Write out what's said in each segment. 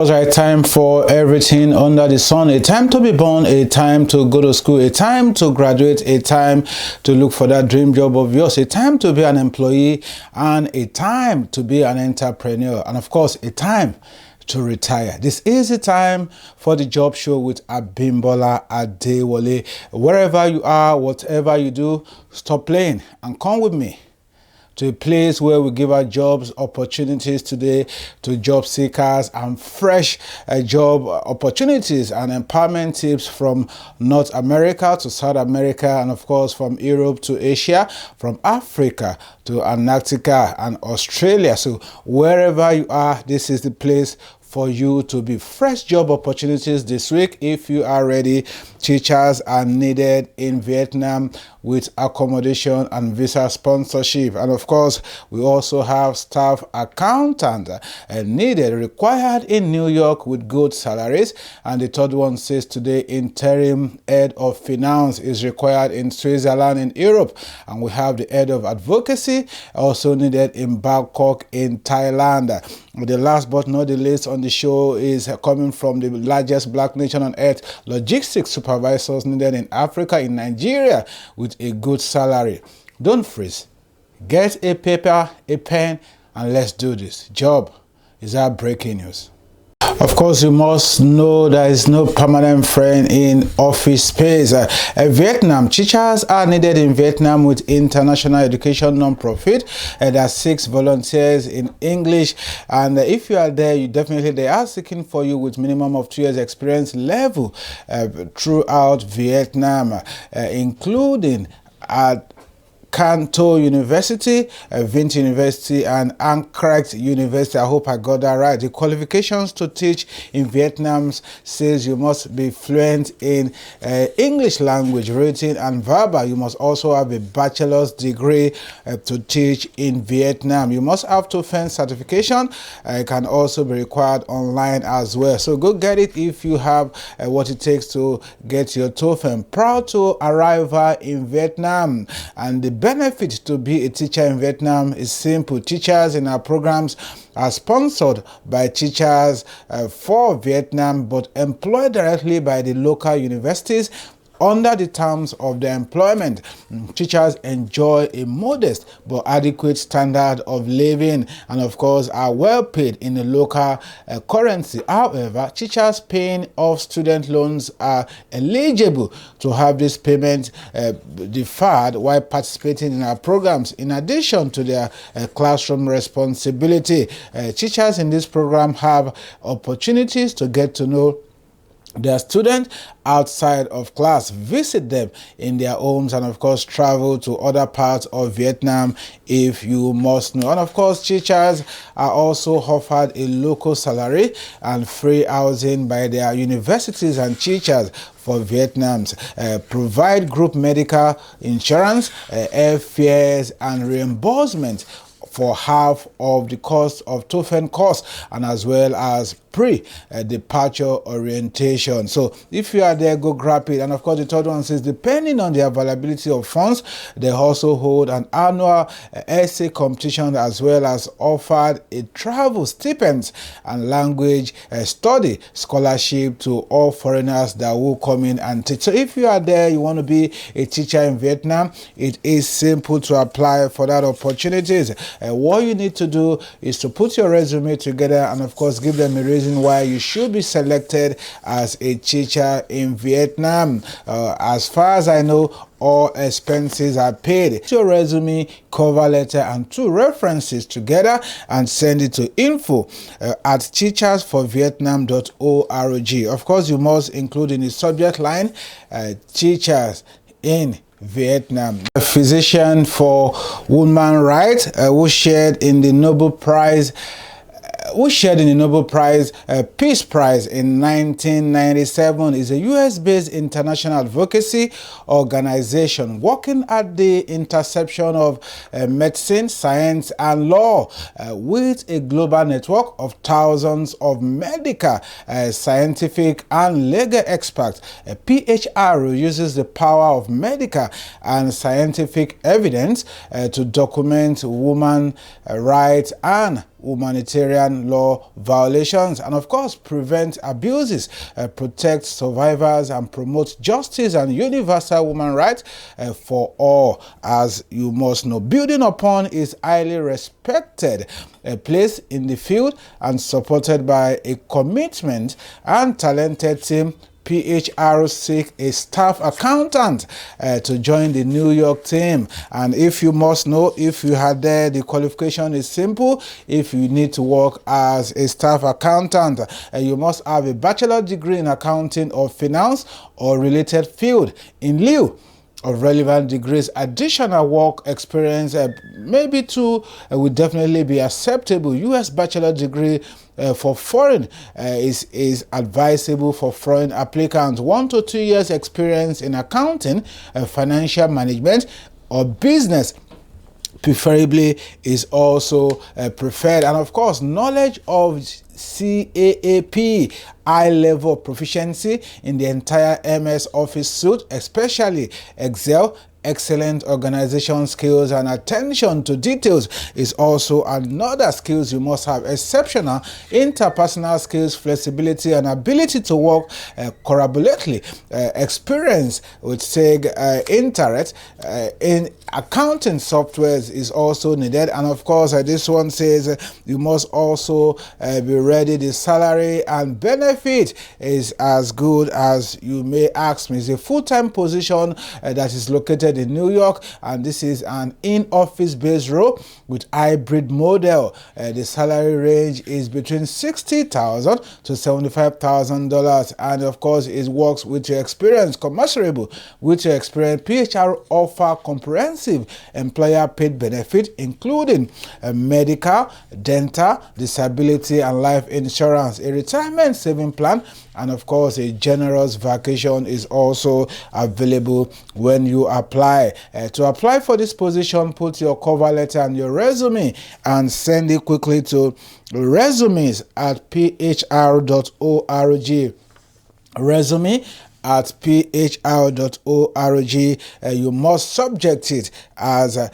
Right, time for everything under the sun. A time to be born, a time to go to school, a time to graduate, a time to look for that dream job of yours, a time to be an employee, and a time to be an entrepreneur, and of course a time to retire. This is the time for the Job Show with Abimbola Adewole. Wherever you are, whatever you do, stop playing and come with me to a place where we give our jobs opportunities today to job seekers and fresh job opportunities and empowerment tips from North America to South America, and of course from Europe to Asia, from Africa to Antarctica and Australia. So wherever you are, this is the place for you to be. Fresh job opportunities this week. If you are ready, teachers are needed in Vietnam with accommodation and visa sponsorship. And of course, we also have staff accountant needed, required in New York with good salaries. And the third one says today, interim head of finance is required in Switzerland in Europe. And we have the head of advocacy also needed in Bangkok in Thailand. The last but not the least on the show is coming from the largest black nation on earth, logistics supervisors needed in Africa, in Nigeria, with a good salary. Don't freeze. Get a paper, a pen, and let's do this. Job is our breaking news. Of course, you must know there is no permanent friend in office space. Vietnam, teachers are needed in Vietnam with international education non-profit. There are 6 volunteers in English, and if you are there, they are seeking for you with minimum of 2 years experience level throughout Vietnam, including at Canto University, Vint University, and Ankrect University. I hope I got that right. The qualifications to teach in Vietnam says you must be fluent in English language, written and verbal. You must also have a bachelor's degree to teach in Vietnam. You must have TOEFL certification. It can also be required online as well. So go get it if you have what it takes to get your TOEFL. Proud to arrive in Vietnam, and the benefit to be a teacher in Vietnam is simple. Teachers in our programs are sponsored by teachers for Vietnam, but employed directly by the local universities under the terms of their employment. Teachers enjoy a modest but adequate standard of living, and of course are well paid in the local currency. However, teachers paying off student loans are eligible to have this payment deferred while participating in our programs. In addition to their classroom responsibility, teachers in this program have opportunities to get to know their students outside of class, visit them in their homes, and of course travel to other parts of Vietnam if you must know. And of course, teachers are also offered a local salary and free housing by their universities, and teachers for Vietnam provide group medical insurance, airfares, and reimbursement for half of the cost of TOEFL course, and as well as pre-departure orientation. So if you are there, go grab it. And of course, the third one says, depending on the availability of funds, they also hold an annual essay competition, as well as offered a travel stipend and language study scholarship to all foreigners that will come in and teach. So if you are there, you want to be a teacher in Vietnam, it is simple to apply for that opportunities. What you need to do is to put your resume together and of course give them a reason why you should be selected as a teacher in Vietnam. As far as I know, all expenses are paid. Put your resume, cover letter, and 2 references together and send it to info@teachersforvietnam.org. Of course, you must include in the subject line teachers in Vietnam. A physician for women rights who shared in the Nobel Prize Peace Prize in 1997 is a US-based international advocacy organization working at the intersection of medicine, science, and law with a global network of thousands of medical, scientific, and legal experts. PHR uses the power of medical and scientific evidence to document women's rights and humanitarian law violations, and of course prevent abuses, protect survivors, and promote justice and universal human rights for all. As you must know, building upon is highly respected place in the field and supported by a commitment and talented team. PHR seek a staff accountant to join the New York team. And if you must know, if you had there, the qualification is simple. If you need to work as a staff accountant, you must have a bachelor degree in accounting or finance or related field. In lieu of relevant degrees, additional work experience, maybe two, would definitely be acceptable. U.S. bachelor degree for foreign is advisable for foreign applicants. 1 to 2 years experience in accounting, financial management, or business preferably is also preferred. And of course, knowledge of CAAP, high level proficiency in the entire MS Office suite, especially Excel, excellent organization skills, and attention to details is also another skills you must have. Exceptional interpersonal skills, flexibility, and ability to work collaboratively. Experience with SEG Interact in accounting softwares is also needed. And of course, this one says you must also be ready. The salary and benefit is as good as you may ask me. It's a full-time position that is located in New York, and this is an in-office based role with hybrid model. The salary range is between $60,000 to $75,000, and of course it works with your experience, commensurable with your experience. PHR offer comprehensive employer paid benefit, including medical, dental, disability, and life insurance, a retirement saving plan, and of course a generous vacation is also available when you apply. To apply for this position, put your cover letter and your resume and send it quickly to resumes@phr.org. resume@phr.org. You must subject it as a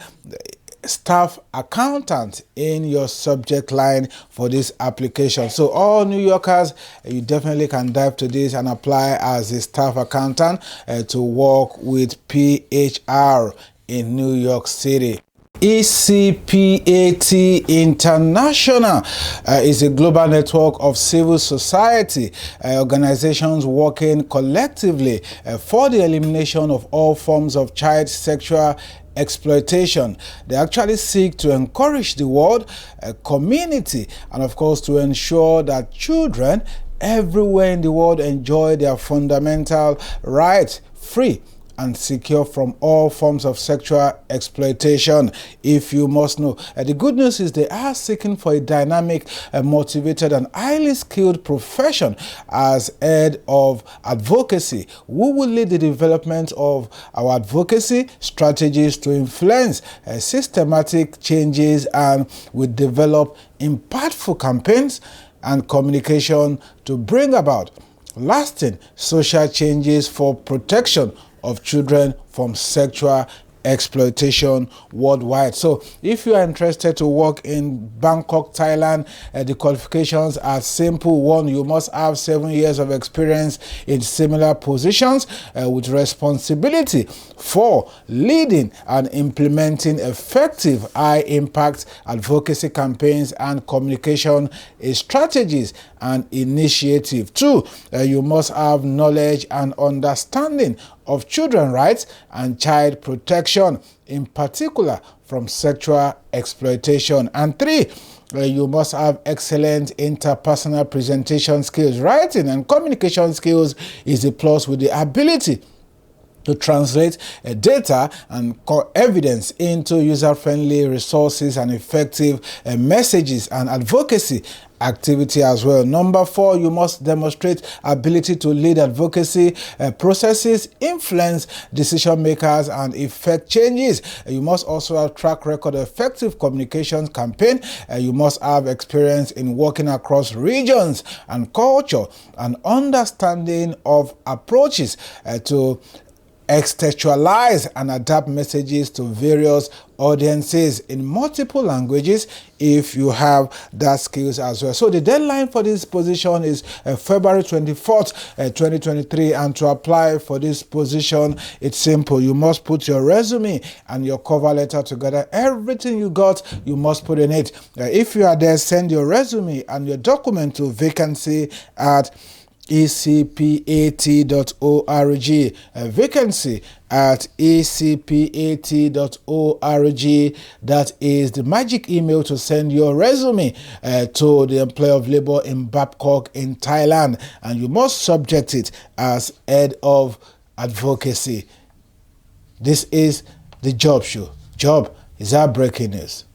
staff accountant in your subject line for this application. So all New Yorkers, you definitely can dive to this and apply as a staff accountant to work with PHR in New York City. ECPAT International is a global network of civil society organizations working collectively for the elimination of all forms of child sexual exploitation. They actually seek to encourage the world community and of course to ensure that children everywhere in the world enjoy their fundamental rights free and secure from all forms of sexual exploitation. If you must know, the good news is they are seeking for a dynamic, motivated, and highly skilled profession as head of advocacy, who will lead the development of our advocacy strategies to influence systematic changes, and will develop impactful campaigns and communication to bring about lasting social changes for protection of children from sexual exploitation worldwide. So if you are interested to work in Bangkok, Thailand, the qualifications are simple. 1, you must have 7 years of experience in similar positions with responsibility. 4, leading and implementing effective high-impact advocacy campaigns and communication strategies and initiative. 2, you must have knowledge and understanding of children's rights and child protection, in particular from sexual exploitation. And 3, you must have excellent interpersonal presentation skills. Writing and communication skills is a plus with the ability to translate data and evidence into user-friendly resources and effective messages and advocacy activity as well. Number 4, you must demonstrate ability to lead advocacy processes, influence decision makers, and effect changes. You must also have track record of effective communications campaign. You must have experience in working across regions and culture and understanding of approaches to Extextualize and adapt messages to various audiences in multiple languages if you have that skills as well. So the deadline for this position is February 24th, 2023. And to apply for this position, it's simple. You must put your resume and your cover letter together. Everything you got, you must put in it. If you are there, send your resume and your document to vacancy at ecpat.org, vacancy at ecpat.org. That is the magic email to send your resume to the employer of labor in Bangkok in Thailand, and you must subject it as head of advocacy. This is the Job Show. Job is our breaking news.